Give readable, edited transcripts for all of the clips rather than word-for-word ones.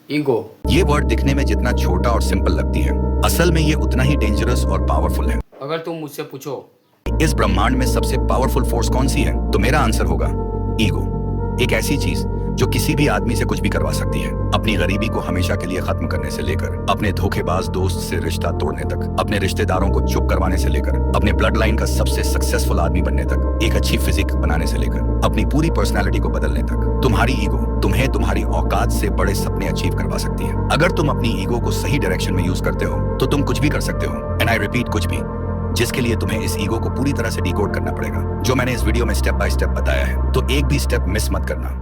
Ego. ये word दिखने में जितना छोटा और सिंपल लगती है, असल में ये उतना ही डेंजरस और पावरफुल है। अगर तुम मुझसे पूछो इस ब्रह्मांड में सबसे पावरफुल फोर्स कौन सी है, तो मेरा आंसर होगा ईगो। एक ऐसी चीज जो किसी भी आदमी से कुछ भी करवा सकती है, अपनी गरीबी को हमेशा के लिए खत्म करने से लेकर अपने धोखेबाज दोस्त से रिश्ता तोड़ने तक, अपने रिश्तेदारों को चुप करवाने से लेकर अपने ब्लड लाइन का सबसे सक्सेसफुल आदमी बनने तक, एक अच्छी फिजिक बनाने से लेकर अपनी पूरी पर्सनालिटी को बदलने तक, तुम्हारी ईगो तुम्हें तुम्हारी औकात से बड़े सपने अचीव करवा सकती है। अगर तुम अपनी ईगो को सही डायरेक्शन में यूज करते हो तो तुम कुछ भी कर सकते हो, एंड आई रिपीट, कुछ भी, जिसके लिए तुम्हें इस ईगो को पूरी तरह से डिकोड करना पड़ेगा, जो मैंने इस वीडियो में स्टेप बाय स्टेप बताया है। तो एक भी स्टेप मिस मत करना।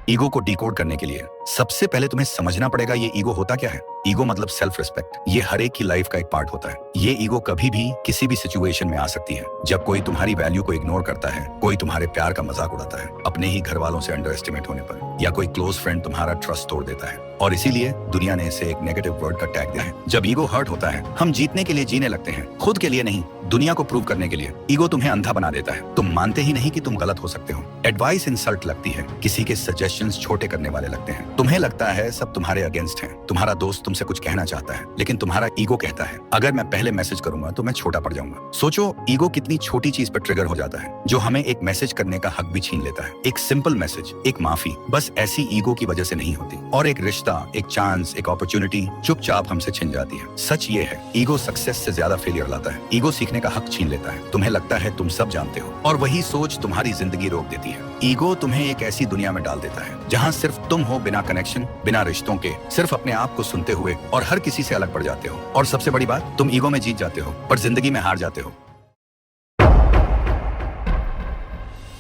ईगो को डिकोड करने के लिए सबसे पहले तुम्हें समझना पड़ेगा ये ईगो होता क्या है। ईगो मतलब सेल्फ रिस्पेक्ट। ये हर एक की लाइफ का एक पार्ट होता है। ये ईगो कभी भी किसी भी सिचुएशन में आ सकती है। जब कोई तुम्हारी वैल्यू को इग्नोर करता है, कोई तुम्हारे प्यार का मजाक उड़ाता है, अपने ही घर वालों से अंडर एस्टिमेट होने पर, या कोई क्लोज फ्रेंड तुम्हारा ट्रस्ट तोड़ देता है, और इसीलिए दुनिया ने इसे एक नेगेटिव वर्ड का टैग दिया है। जब ईगो हर्ट होता है, हम जीतने के लिए जीने लगते हैं, खुद के लिए नहीं, दुनिया को प्रूव करने के लिए। ईगो तुम्हें अंधा बना देता है। तुम मानते ही नहीं कि तुम गलत हो सकते हो। एडवाइस इंसल्ट लगती है, किसी के सजेशंस छोटे करने वाले लगते हैं। तुम्हें लगता है सब तुम्हारे अगेंस्ट हैं। तुम्हारा दोस्त तुमसे कुछ कहना चाहता है, लेकिन तुम्हारा ईगो कहता है अगर मैं पहले मैसेज करूंगा तो मैं छोटा पड़ जाऊंगा। सोचो, ईगो कितनी छोटी चीज पर ट्रिगर हो जाता है, जो हमें एक मैसेज करने का हक भी छीन लेता है। एक सिंपल मैसेज, एक माफी, बस ऐसी ईगो की वजह से नहीं होती, और एक रिश्ता, एक चांस, एक अपॉर्चुनिटी चुपचाप हमसे छिन जाती है। सच ये है, ईगो सक्सेस से ज्यादा फेलियर लाता है। ईगो सीखने का हक छीन लेता है। तुम्हें लगता है तुम सब जानते हो, और वही सोच तुम्हारी जिंदगी रोक देती है। ईगो तुम्हें एक ऐसी दुनिया में डाल देता है जहां सिर्फ तुम हो, बिना कनेक्शन, बिना रिश्तों के, सिर्फ अपने आप को सुनते हुए, और हर किसी से अलग पड़ जाते हो। और सबसे बड़ी बात, तुम ईगो में जीत जाते हो पर जिंदगी में हार जाते हो।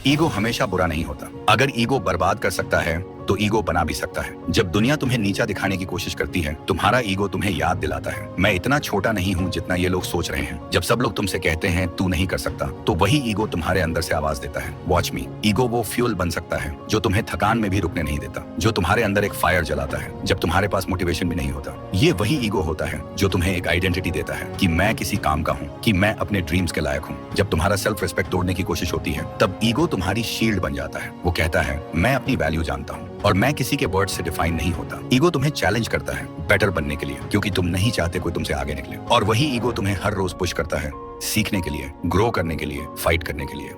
ईगो हमेशा बुरा नहीं होता। अगर ईगो बर्बाद कर सकता है तो ईगो बना भी सकता है। जब दुनिया तुम्हें नीचा दिखाने की कोशिश करती है, तुम्हारा ईगो तुम्हें याद दिलाता है, मैं इतना छोटा नहीं हूँ जितना ये लोग सोच रहे हैं। जब सब लोग तुमसे कहते हैं तू नहीं कर सकता, तो वही ईगो तुम्हारे अंदर से आवाज देता है, वॉच मी। ईगो वो फ्यूल बन सकता है जो तुम्हें थकान में भी रुकने नहीं देता, जो तुम्हारे अंदर एक फायर जलाता है जब तुम्हारे पास मोटिवेशन भी नहीं होता। ये वही ईगो होता है जो तुम्हें एक आइडेंटिटी देता है कि मैं किसी काम का हूँ, कि मैं अपने ड्रीम्स के लायक हूँ। जब तुम्हारा सेल्फ रिस्पेक्ट तोड़ने की कोशिश होती है, तब ईगो तुम्हारी शील्ड बन जाता है। वो कहता है मैं अपनी वैल्यू जानता हूँ और मैं किसी के वर्ड से डिफाइन नहीं होता। ईगो तुम्हें चैलेंज करता है बेटर बनने के लिए, क्योंकि तुम नहीं चाहते कोई तुमसे आगे निकले। और वही ईगो तुम्हें हर रोज पुश करता है, सीखने के लिए, ग्रो करने के लिए, फाइट करने के लिए।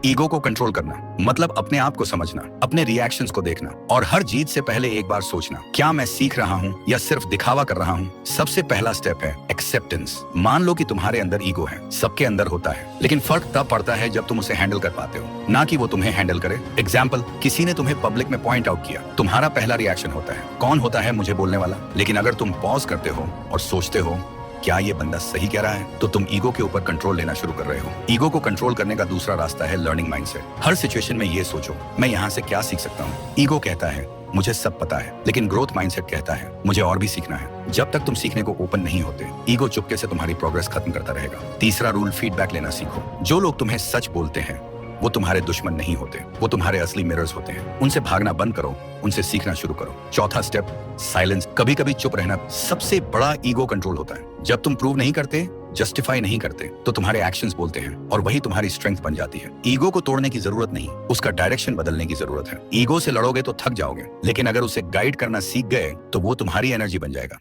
ईगो को कंट्रोल करना मतलब अपने आप को समझना, अपने रिएक्शंस को देखना, और हर जीत से पहले एक बार सोचना, क्या मैं सीख रहा हूँ या सिर्फ दिखावा कर रहा हूँ। सबसे पहला स्टेप है एक्सेप्टेंस। मान लो कि तुम्हारे अंदर ईगो है, सबके अंदर होता है, लेकिन फर्क तब पड़ता है जब तुम उसे हैंडल कर पाते हो, ना कि वो तुम्हें हैंडल करे। एग्जाम्पल, किसी ने तुम्हें पब्लिक में पॉइंट आउट किया, तुम्हारा पहला रिएक्शन होता है, कौन होता है मुझे बोलने वाला। लेकिन अगर तुम पॉज करते हो और सोचते हो क्या ये बंदा सही कह रहा है, तो तुम ईगो के ऊपर कंट्रोल लेना शुरू कर रहे हो। ईगो को कंट्रोल करने का दूसरा रास्ता है लर्निंग माइंडसेट। हर सिचुएशन में ये सोचो, मैं यहाँ से क्या सीख सकता हूँ। ईगो कहता है मुझे सब पता है, लेकिन ग्रोथ माइंडसेट कहता है मुझे और भी सीखना है। जब तक तुम सीखने को ओपन नहीं होते, ईगो चुपके से तुम्हारी प्रोग्रेस खत्म करता रहेगा। तीसरा रूल, फीडबैक लेना सीखो। जो लोग तुम्हें सच बोलते हैं वो तुम्हारे दुश्मन नहीं होते, वो तुम्हारे असली मिरर्स होते हैं। उनसे भागना बंद करो, उनसे सीखना शुरू करो। चौथा स्टेप, साइलेंस। कभी कभी चुप रहना सबसे बड़ा ईगो कंट्रोल होता है। जब तुम प्रूव नहीं करते, जस्टिफाई नहीं करते, तो तुम्हारे एक्शंस बोलते हैं, और वही तुम्हारी स्ट्रेंथ बन जाती है। ईगो को तोड़ने की जरूरत नहीं, उसका डायरेक्शन बदलने की जरूरत है। ईगो से लड़ोगे तो थक जाओगे, लेकिन अगर उसे गाइड करना सीख गए तो वो तुम्हारी एनर्जी बन जाएगा।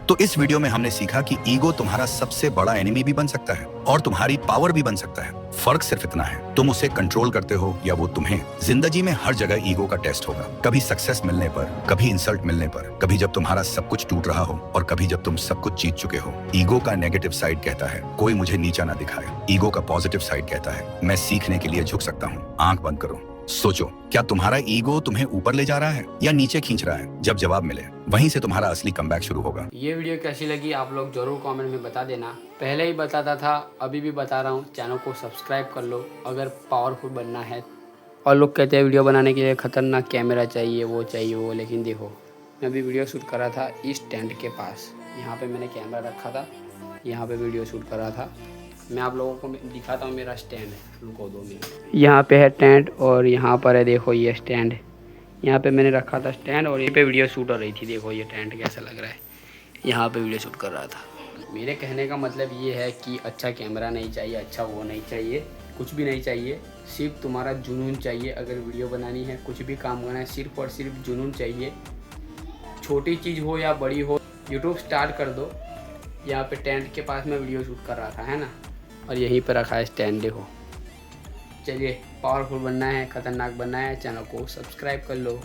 तो इस वीडियो में हमने सीखा कि ईगो तुम्हारा सबसे बड़ा एनिमी भी बन सकता है और तुम्हारी पावर भी बन सकता है। फर्क सिर्फ इतना है, तुम उसे कंट्रोल करते हो या वो तुम्हें। जिंदगी में हर जगह ईगो का टेस्ट होगा, कभी सक्सेस मिलने पर, कभी इंसल्ट मिलने पर, कभी जब तुम्हारा सब कुछ टूट रहा हो, और कभी जब तुम सब कुछ जीत चुके हो। ईगो का नेगेटिव साइड कहता है कोई मुझे नीचा ना दिखाए। ईगो का पॉजिटिव साइड कहता है मैं सीखने के लिए झुक सकता हूँ। आंख बंद करो, सोचो, क्या तुम्हारा ईगो तुम्हें ऊपर ले जा रहा है या नीचे खींच रहा है। जब जवाब मिले, वहीं से तुम्हारा असली कमबैक शुरू होगा। ये वीडियो कैसी लगी आप लोग जरूर कमेंट में बता देना। पहले ही बताता था, अभी भी बता रहा हूँ, चैनल को सब्सक्राइब कर लो अगर पावरफुल बनना है। और लोग कहते हैं वीडियो बनाने के लिए खतरनाक कैमरा चाहिए, वो चाहिए वो, लेकिन देखो मैं अभी वीडियो शूट कर रहा था इस टेंट के पास। यहाँ पे मैंने कैमरा रखा था, यहाँ पे वीडियो शूट कर रहा था। मैं आप लोगों को दिखाता हूँ, मेरा स्टैंड है, रुको 2 मिनट। यहाँ पे है टेंट और यहाँ पर है देखो ये स्टैंड। यहाँ पे मैंने रखा था स्टैंड और ये पे वीडियो शूट हो रही थी। देखो ये टेंट कैसा लग रहा है, यहाँ पे वीडियो शूट कर रहा था। मेरे कहने का मतलब ये है कि अच्छा कैमरा नहीं चाहिए, अच्छा वो नहीं चाहिए, कुछ भी नहीं चाहिए, सिर्फ तुम्हारा जुनून चाहिए। अगर वीडियो बनानी है, कुछ भी काम करना है, सिर्फ और सिर्फ जुनून चाहिए। छोटी चीज़ हो या बड़ी हो, यूट्यूब स्टार्ट कर दो। यहाँ पे टेंट के पास में वीडियो शूट कर रहा था, है ना, और यहीं पर रखा है स्टैंड, देखो। चलिए, पावरफुल बनना है, ख़तरनाक बनना है, चैनल को सब्सक्राइब कर लो।